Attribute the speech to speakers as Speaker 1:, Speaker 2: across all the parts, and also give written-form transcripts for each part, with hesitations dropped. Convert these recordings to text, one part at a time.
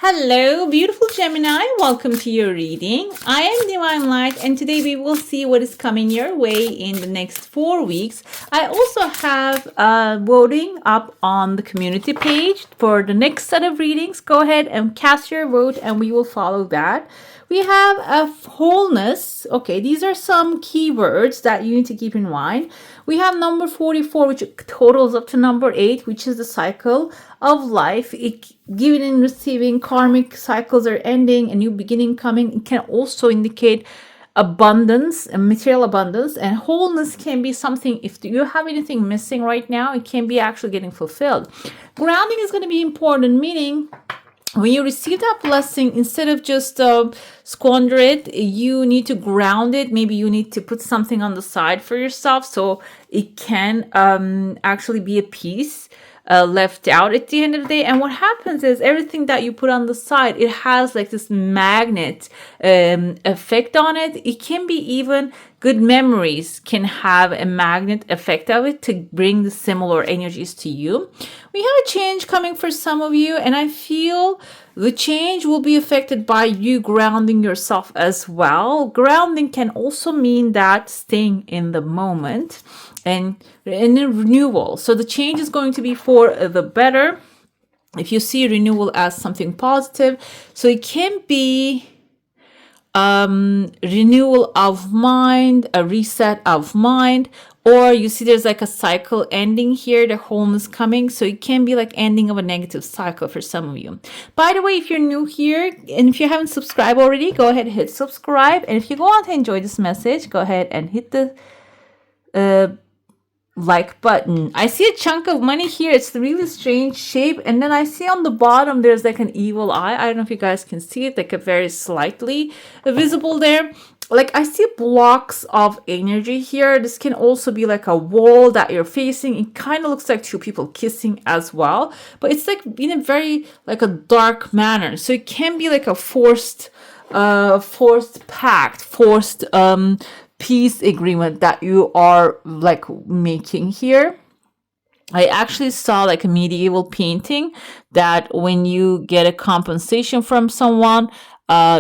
Speaker 1: Hello, beautiful Gemini. Welcome to your reading. I am Divine Light, and today we will see what is coming your way in the next 4 weeks. I also have voting up on the community page for the next set of readings. Go ahead and cast your vote, and we will follow that. We have a wholeness. Okay, these are some keywords that you need to keep in mind. We have number 44, which totals up to number 8, which is the cycle of life. Giving and receiving, karmic cycles are ending, a new beginning coming. It can also indicate abundance and material abundance, and wholeness can be something. If you have anything missing right now, it can be actually getting fulfilled. Grounding is going to be important, meaning when you receive that blessing, instead of just squander it, you need to ground it. Maybe you need to put something on the side for yourself so it can actually be a piece left out at the end of the day. And what happens is everything that you put on the side, it has like this magnet effect on it. It can be even good memories can have a magnet effect of it to bring the similar energies to you. We have a change coming for some of you, and I feel the change will be affected by you grounding yourself as well. Grounding can also mean that staying in the moment and in a renewal. So the change is going to be for the better. If you see renewal as something positive, so it can be renewal of mind, a reset of mind, or you see there's like a cycle ending here, the wholeness coming. So it can be like ending of a negative cycle for some of you. By the way, if you're new here and if you haven't subscribed already, go ahead and hit subscribe. And if you go on to enjoy this message, go ahead and hit the like button. I see a chunk of money here. It's a really strange shape, and then I see on the bottom there's like an evil eye. I don't know if you guys can see it, like a very slightly visible there. Like I see blocks of energy here. This can also be like a wall that you're facing. It kind of looks like two people kissing as well, but it's like in a very like a dark manner. So it can be like a forced pact, forced peace agreement that you are like making here. I actually saw like a medieval painting that when you get a compensation from someone,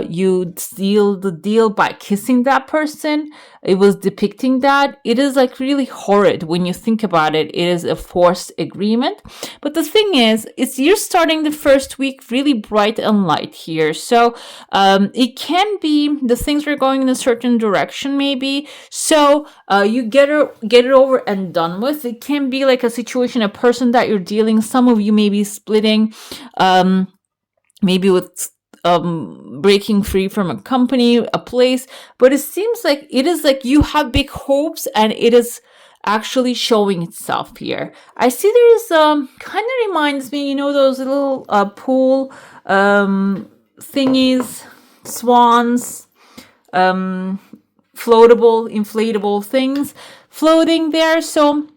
Speaker 1: you seal the deal by kissing that person. It was depicting that. It is like really horrid when you think about it. It is a forced agreement. But the thing is, you're starting the first week really bright and light here. So it can be the things are going in a certain direction maybe. So you get it over and done with. It can be like a situation, a person that you're dealing. Some of you may be splitting maybe with breaking free from a company, a place, but it seems like it is like you have big hopes and it is actually showing itself here. I see there is kind of reminds me, those little pool thingies, swans, floatable, inflatable things floating there. So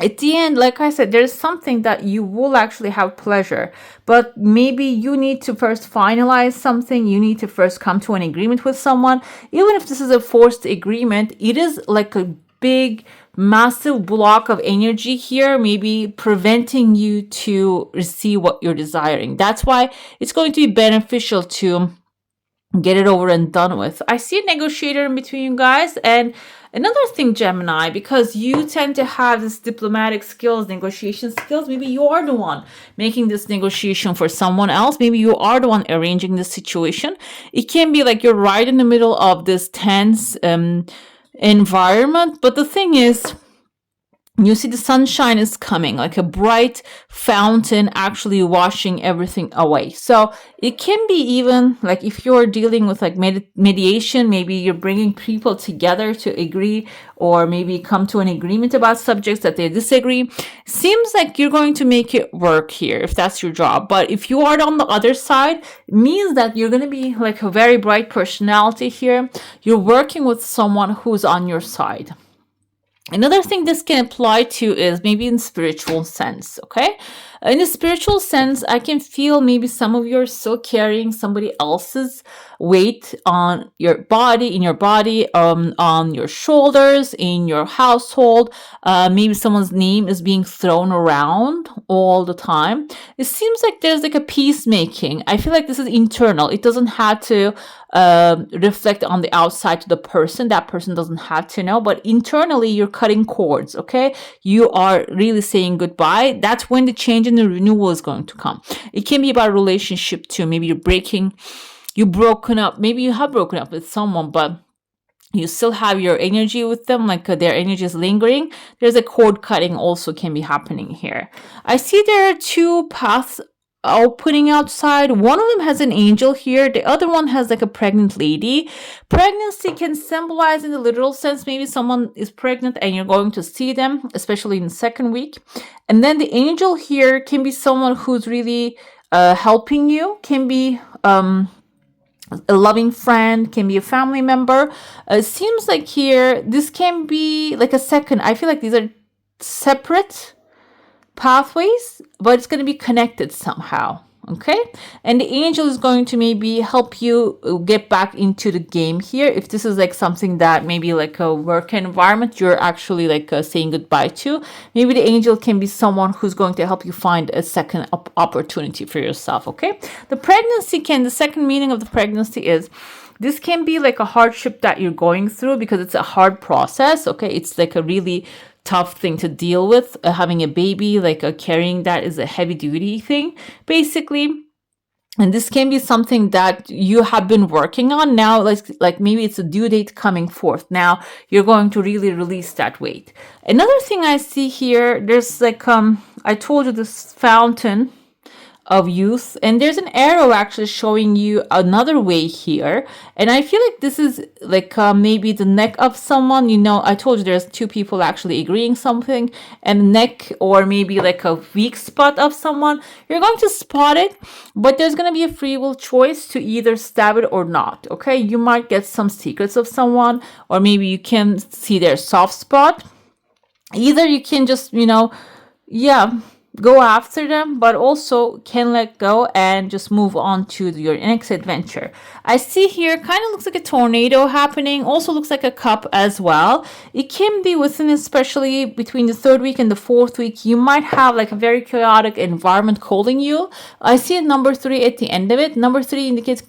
Speaker 1: at the end, like I said, there's something that you will actually have pleasure, but maybe you need to first finalize something. You need to first come to an agreement with someone. Even if this is a forced agreement, it is like a big, massive block of energy here, maybe preventing you to receive what you're desiring. That's why it's going to be beneficial to get it over and done with. I see a negotiator in between you guys. And another thing, Gemini, because you tend to have this diplomatic skills, negotiation skills, maybe you are the one making this negotiation for someone else. Maybe you are the one arranging this situation. It can be like you're right in the middle of this tense environment. But the thing is, you see the sunshine is coming, like a bright fountain actually washing everything away. So it can be even like if you're dealing with like mediation, maybe you're bringing people together to agree or maybe come to an agreement about subjects that they disagree. Seems like you're going to make it work here if that's your job. But if you are on the other side, it means that you're going to be like a very bright personality here. You're working with someone who's on your side. Another thing this can apply to is maybe in spiritual sense, okay? In a spiritual sense, I can feel maybe some of you are still carrying somebody else's weight on your body, in your body, on your shoulders, in your household. Maybe someone's name is being thrown around all the time. It seems like there's like a peacemaking. I feel like this is internal. It doesn't have to reflect on the outside to the person. That person doesn't have to know, but internally you're cutting cords. Okay, you are really saying goodbye. That's when the change and the renewal is going to come. It can be about relationship too. Maybe you've broken up. Maybe you have broken up with someone, but you still have your energy with them, like their energy is lingering. There's a cord cutting also can be happening here. I see there are two paths opening outside. One of them has an angel here. The other one has like a pregnant lady. Pregnancy can symbolize in the literal sense. Maybe someone is pregnant and you're going to see them, especially in the second week. And then the angel here can be someone who's really helping you, can be a loving friend, can be a family member. It seems like here, this can be like a second. I feel like these are separate pathways, but it's going to be connected somehow. Okay, and the angel is going to maybe help you get back into the game here. If this is like something that maybe like a work environment you're actually like saying goodbye to, maybe the angel can be someone who's going to help you find a second opportunity for yourself. Okay, the second meaning of the pregnancy is this can be like a hardship that you're going through because it's a hard process. Okay, it's like a really tough thing to deal with. Having a baby, like carrying that is a heavy duty thing, basically. And this can be something that you have been working on now, like maybe it's a due date coming forth. Now you're going to really release that weight. Another thing I see here, there's like, I told you this fountain of youth, and there's an arrow actually showing you another way here, and I feel like this is like maybe the neck of someone. I told you there's two people actually agreeing something, and neck, or maybe like a weak spot of someone. You're going to spot it, but there's going to be a free will choice to either stab it or not. Okay, you might get some secrets of someone, or maybe you can see their soft spot. Either you can just go after them, but also can let go and just move on to your next adventure. I see here kind of looks like a tornado happening, also looks like a cup as well. It can be within, especially between the third week and the fourth week, you might have like a very chaotic environment calling you. I see a number 3 at the end of it. Number 3 indicates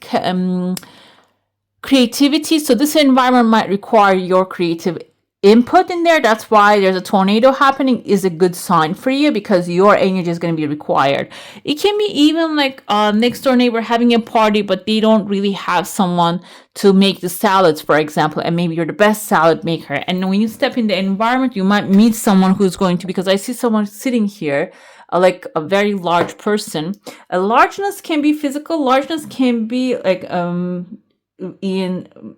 Speaker 1: creativity, so this environment might require your creative input in there. That's why there's a tornado happening, is a good sign for you, because your energy is going to be required. It can be even like next door neighbor having a party, but they don't really have someone to make the salads, for example, and maybe you're the best salad maker. And when you step in the environment, you might meet someone who's going to, because I see someone sitting here, like a very large person. A largeness can be physical. Largeness can be like in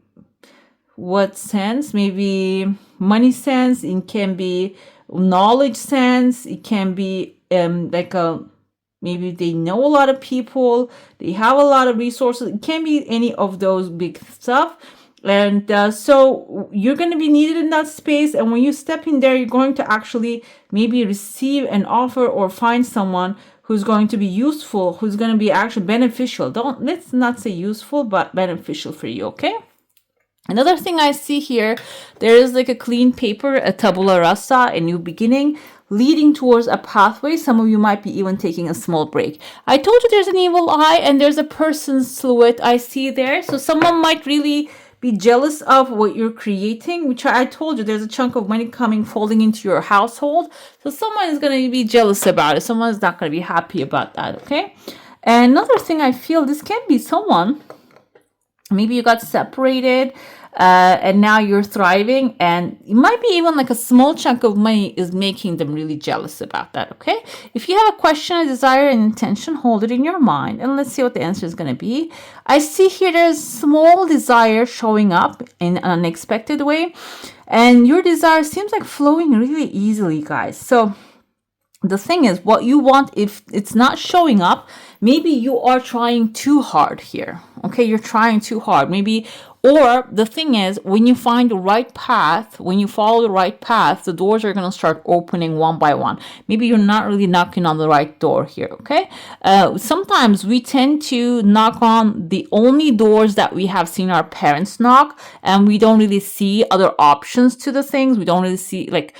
Speaker 1: what sense? Maybe money sense. It can be knowledge sense. It can be like maybe they know a lot of people, they have a lot of resources. It can be any of those big stuff. And so you're going to be needed in that space. And when you step in there, you're going to actually maybe receive an offer or find someone who's going to be useful, who's going to be actually beneficial. Let's not say useful, but beneficial for you. Okay. Another thing I see here, there is like a clean paper, a tabula rasa, a new beginning, leading towards a pathway. Some of you might be even taking a small break. I told you there's an evil eye and there's a person's silhouette I see there. So someone might really be jealous of what you're creating, which I told you there's a chunk of money falling into your household. So someone is going to be jealous about it. Someone's not going to be happy about that, okay? And another thing I feel, this can be someone, maybe you got separated and now you're thriving, and it might be even like a small chunk of money is making them really jealous about that, okay? If you have a question, a desire, an intention, hold it in your mind and let's see what the answer is going to be. I see here there's small desire showing up in an unexpected way, and your desire seems like flowing really easily, guys. So The thing is, what you want, if it's not showing up, maybe you are trying too hard here. Okay, you're trying too hard. Maybe, or the thing is, when you find the right path, when you follow the right path, the doors are going to start opening one by one. Maybe you're not really knocking on the right door here. Okay, sometimes we tend to knock on the only doors that we have seen our parents knock, and we don't really see other options to the things. We don't really see, like,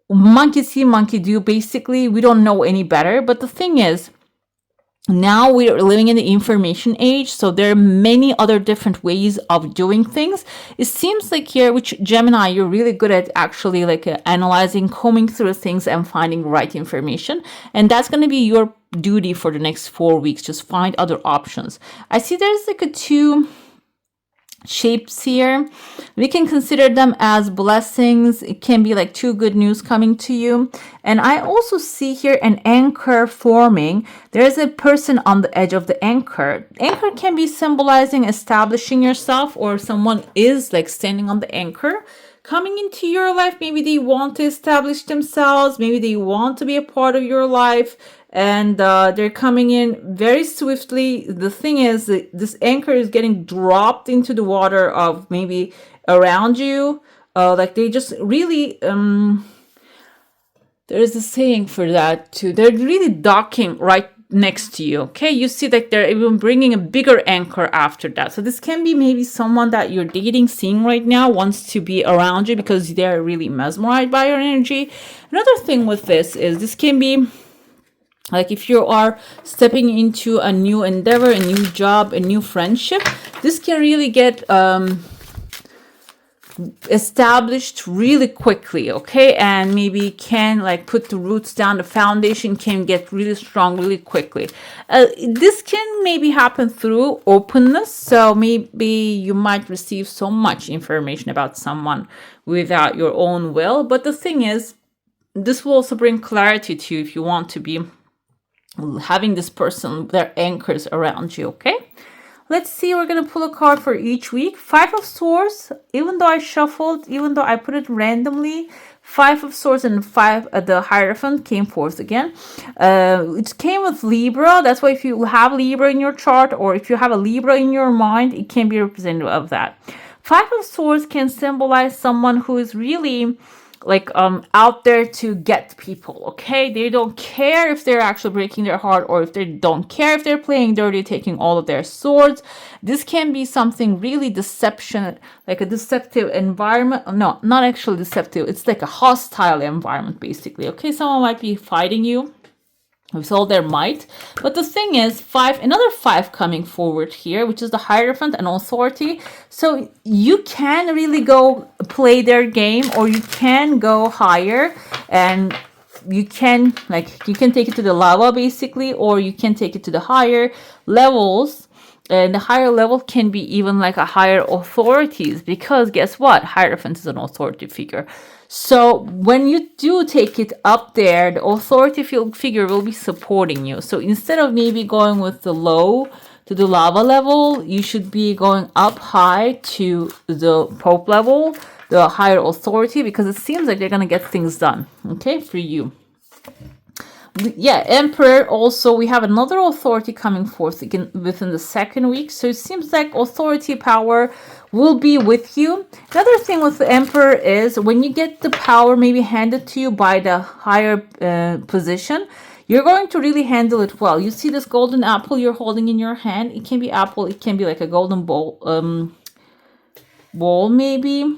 Speaker 1: monkey see, monkey do. Basically, we don't know any better. But the thing is, now we are living in the information age, so there are many other different ways of doing things. It seems like here, which Gemini, you're really good at actually like analyzing, combing through things and finding the right information. And that's going to be your duty for the next 4 weeks. Just find other options. I see there's like a two shapes here. We can consider them as blessings. It can be like two good news coming to you. And I also see here an anchor forming. There's a person on the edge of the anchor. Anchor can be symbolizing establishing yourself, or someone is like standing on the anchor coming into your life. Maybe they want to establish themselves. Maybe they want to be a part of your life. And they're coming in very swiftly. The thing is, this anchor is getting dropped into the water of maybe around you. Like they just really, there's a saying for that too. They're really docking right next to you. Okay, you see that they're even bringing a bigger anchor after that. So this can be maybe someone that you're dating, seeing right now, wants to be around you because they're really mesmerized by your energy. Another thing with this can be like if you are stepping into a new endeavor, a new job, a new friendship, this can really get established really quickly, okay? And maybe can like put the roots down, the foundation can get really strong really quickly. This can maybe happen through openness. So maybe you might receive so much information about someone without your own will. But the thing is, this will also bring clarity to you if you want to be having this person, their anchors around you, okay? Let's see, we're going to pull a card for each week. 5 of Swords, even though I shuffled, even though I put it randomly, 5 of Swords and 5, the Hierophant came forth again. It came with Libra. That's why if you have Libra in your chart, or if you have a Libra in your mind, it can be representative of that. 5 of Swords can symbolize someone who is really like out there to get people, okay? They don't care if they're actually breaking their heart, or if they don't care if they're playing dirty, taking all of their swords. This can be something really deception, like a deceptive environment. No, not actually deceptive. It's like a hostile environment, basically, okay? Someone might be fighting you with all their might. But the thing is, another 5 coming forward here, which is the Hierophant and Authority. So you can really go play their game, or you can go higher, and you can take it to the lava basically, or you can take it to the higher levels. And the higher level can be even like a higher authorities, because guess what? Hierophant is an authority figure. So when you do take it up there, the authority figure will be supporting you. So instead of maybe going with the low to the lava level, you should be going up high to the Pope level, the higher authority, because it seems like they're going to get things done, okay, for you. Yeah, Emperor also, we have another authority coming forth again within the second week. So it seems like authority power will be with you. Another thing with the Emperor is when you get the power maybe handed to you by the higher position, you're going to really handle it well. You see this golden apple you're holding in your hand. It can be apple. It can be like a golden bowl maybe.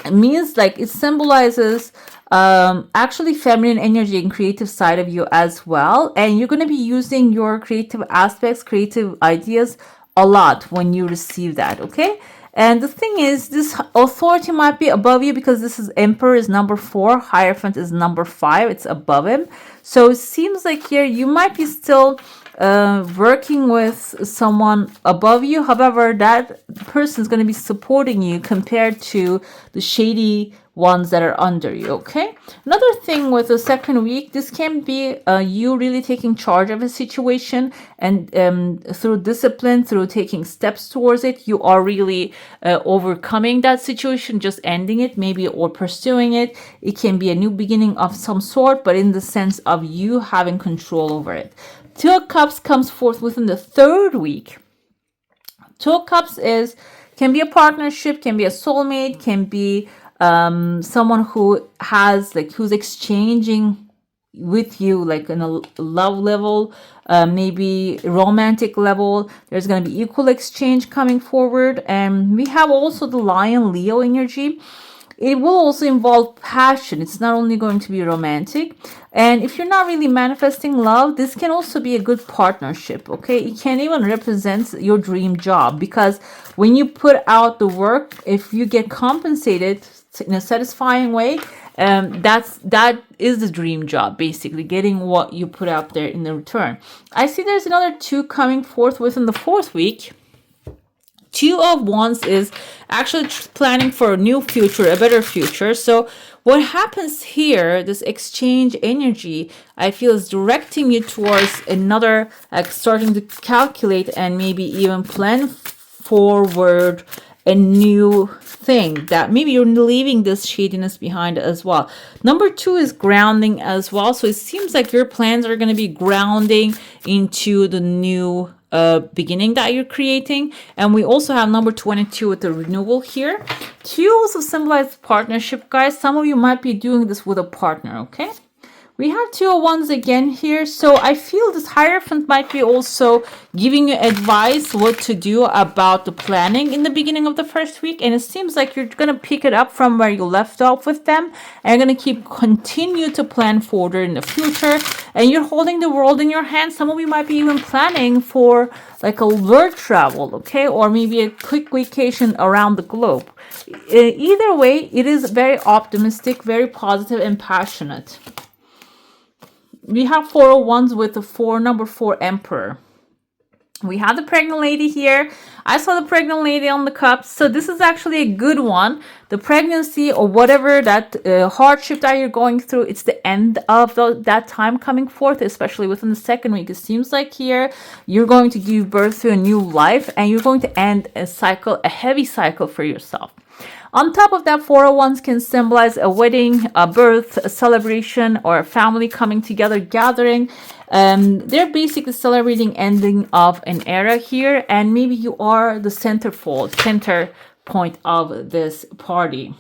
Speaker 1: It means like it symbolizes actually feminine energy and creative side of you as well. And you're going to be using your creative aspects, creative ideas a lot when you receive that, okay? And the thing is, this authority might be above you because this is Emperor is number 4, Hierophant is number 5, it's above him. So it seems like here you might be still working with someone above you. However, that person is going to be supporting you compared to the shady ones that are under you, okay? Another thing with the second week, this can be you really taking charge of a situation, and through discipline, through taking steps towards it, you are really overcoming that situation, just ending it maybe, or pursuing it. It can be a new beginning of some sort, but in the sense of you having control over it. Two of Cups comes forth within the third week. Two of Cups can be a partnership, can be a soulmate, can be someone who has who's exchanging with you, like in a love level, maybe romantic level. There's going to be equal exchange coming forward. And we have also the Lion Leo energy. It will also involve passion. It's not only going to be romantic. And if you're not really manifesting love, this can also be a good partnership, okay? It can even represent your dream job, because when you put out the work, if you get compensated in a satisfying way, that is the dream job, basically getting what you put out there in the return. I see there's another two coming forth within the fourth week. Two of Wands is actually planning for a new future, a better future. So what happens here, this exchange energy, I feel, is directing you towards another, like starting to calculate and maybe even plan forward a new thing, that maybe you're leaving this shadiness behind as well. Number two is grounding as well. So it seems like your plans are going to be grounding into the new beginning that you're creating. And we also have number 22 with the renewal here. Two also symbolize partnership, guys. Some of you might be doing this with a partner, okay? We have two of Wands again here. So I feel this Hierophant might be also giving you advice what to do about the planning in the beginning of the first week. And it seems like you're going to pick it up from where you left off with them. And you're going to continue to plan further in the future. And you're holding the world in your hands. Some of you might be even planning for like a world travel, okay? Or maybe a quick vacation around the globe. Either way, it is very optimistic, very positive and passionate. We have Four of Wands with the number 4 Emperor. We have the pregnant lady here. I saw the pregnant lady on the cups. So this is actually a good one. The pregnancy or whatever that hardship that you're going through, it's the end of that time coming forth, especially within the second week. It seems like here you're going to give birth to a new life, and you're going to end a cycle, a heavy cycle for yourself. On top of that, Four of Wands can symbolize a wedding, a birth, a celebration, or a family coming together, gathering. They're basically celebrating ending of an era here, and maybe you are the center point of this party.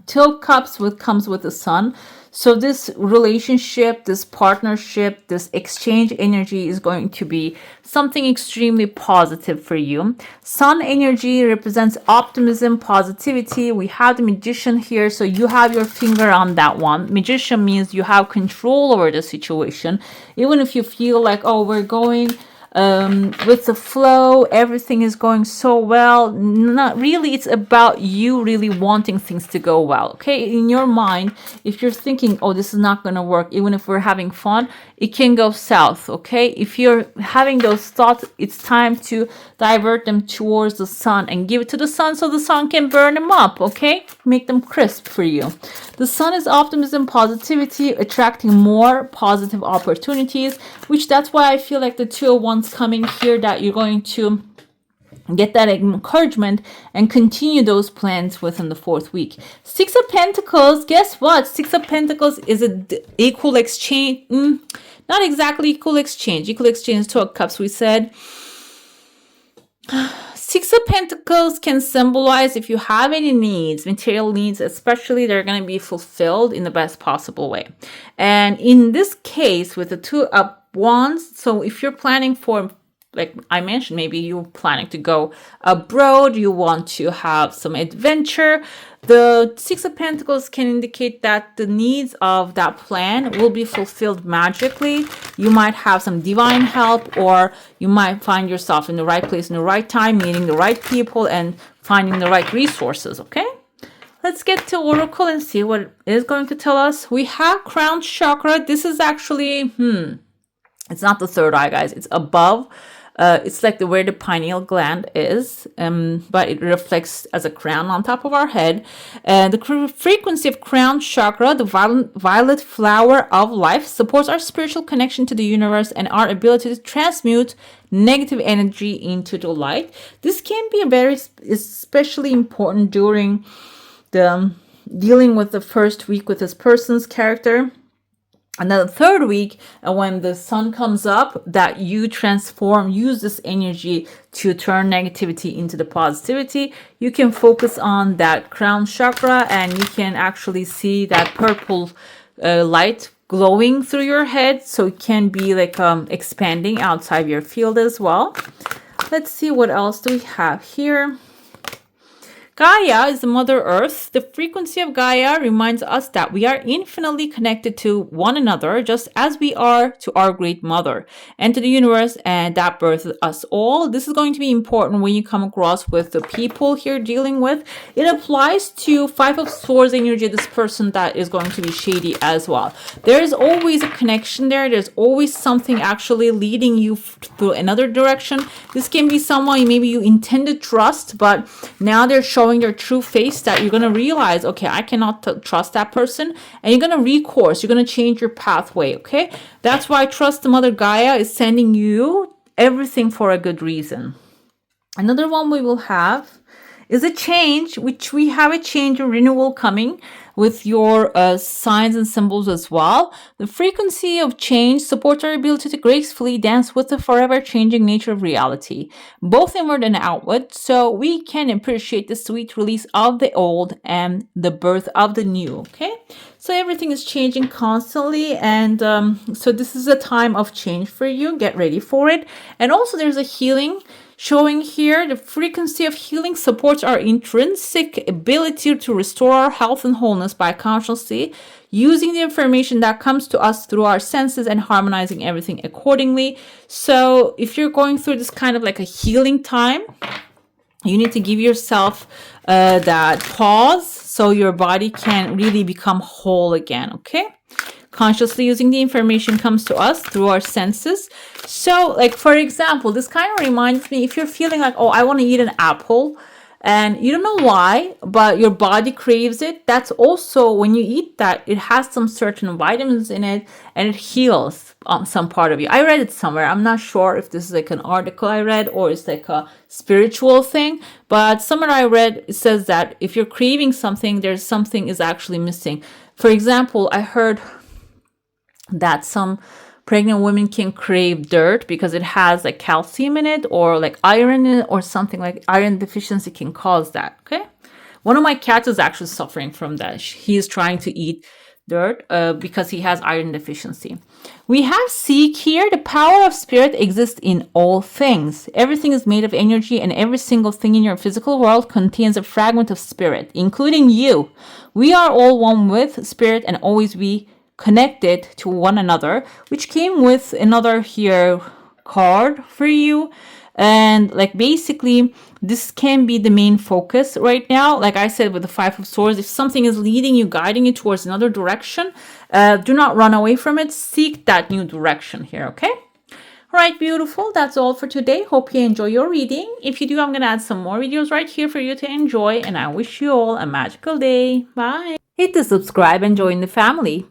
Speaker 1: Two of Cups comes with the Sun. So this relationship, this partnership, this exchange energy is going to be something extremely positive for you. Sun energy represents optimism, positivity. We have the Magician here, so you have your finger on that one. Magician means you have control over the situation. Even if you feel like, oh, we're going with the flow, everything is going so well. Not really, it's about you really wanting things to go well, okay? In your mind, if you're thinking, oh, this is not going to work, even if we're having fun, it can go south, okay? If you're having those thoughts, it's time to divert them towards the Sun and give it to the Sun so the Sun can burn them up, okay? Make them crisp for you. The Sun is optimism, positivity, attracting more positive opportunities, which that's why I feel like the Two of Wands coming here, that you're going to get that encouragement and continue those plans within the fourth week. Six of Pentacles, guess what? Six of Pentacles is an equal exchange. Not exactly equal exchange. Equal exchange, Two of Cups, we said. Six of Pentacles can symbolize if you have any needs, material needs especially, they're going to be fulfilled in the best possible way. And in this case, with the Two of Wands, so if you're planning for, like I mentioned, maybe you're planning to go abroad, you want to have some adventure, the Six of Pentacles can indicate that the needs of that plan will be fulfilled magically. You might have some divine help, or you might find yourself in the right place in the right time, meeting the right people and finding the right resources, okay? Let's get to Oracle and see what it is going to tell us. We have Crown Chakra. This is actually, it's not the third eye, guys. It's above It's like where the pineal gland is, but it reflects as a crown on top of our head. The frequency of crown chakra, the violet flower of life, supports our spiritual connection to the universe and our ability to transmute negative energy into the light. This can be especially important during the dealing with the first week with this person's character. And then the third week, when the sun comes up, that you use this energy to turn negativity into the positivity. You can focus on that crown chakra and you can actually see that purple light glowing through your head. So it can be like expanding outside your field as well. Let's see what else do we have here. Gaia is the Mother Earth. The frequency of Gaia reminds us that we are infinitely connected to one another, just as we are to our Great Mother and to the universe, and that birthed us all. This is going to be important when you come across with the people here dealing with. It applies to Five of Swords energy, this person that is going to be shady as well. There is always a connection there. There's always something actually leading you through another direction. This can be someone maybe you intend to trust, but now they're showing your true face that you're going to realize, okay, I cannot trust that person, and you're going to recourse, you're going to change your pathway. Okay, that's why Trust the Mother Gaia is sending you everything for a good reason. Another one we will have is a change, which we have a change or renewal coming with your signs and symbols as well. The frequency of change supports our ability to gracefully dance with the forever changing nature of reality, both inward and outward, so we can appreciate the sweet release of the old and the birth of the new. Okay, so everything is changing constantly, and so this is a time of change for you. Get ready for it. And also there's a healing showing here. The frequency of healing supports our intrinsic ability to restore our health and wholeness by consciously using the information that comes to us through our senses and harmonizing everything accordingly. So if you're going through this kind of like a healing time, you need to give yourself that pause so your body can really become whole again. Okay, consciously using the information comes to us through our senses. So like, for example, this kind of reminds me, if you're feeling like, oh, I want to eat an apple and you don't know why, but your body craves it, that's also when you eat that, it has some certain vitamins in it and it heals some part of you. I read it somewhere. I'm not sure if this is like an article I read or it's like a spiritual thing, but somewhere I read, it says that if you're craving something, there's something is actually missing. For example, I heard that some pregnant women can crave dirt because it has like calcium in it or like iron in it or something. Like iron deficiency can cause that. Okay, one of my cats is actually suffering from that. He is trying to eat dirt because he has iron deficiency. We have Seek here. The power of spirit exists in all things. Everything is made of energy, and every single thing in your physical world contains a fragment of spirit, including you. We are all one with spirit and always be connected to one another, which came with another here card for you. And like basically this can be the main focus right now. Like I said with the Five of Swords, if something is leading you, guiding you towards another direction, do not run away from it. Seek that new direction here. Okay, all right, beautiful. That's all for today. Hope you enjoy your reading. If you do, I'm gonna add some more videos right here for you to enjoy, and I wish you all a magical day. Bye. Hit the subscribe and join the family.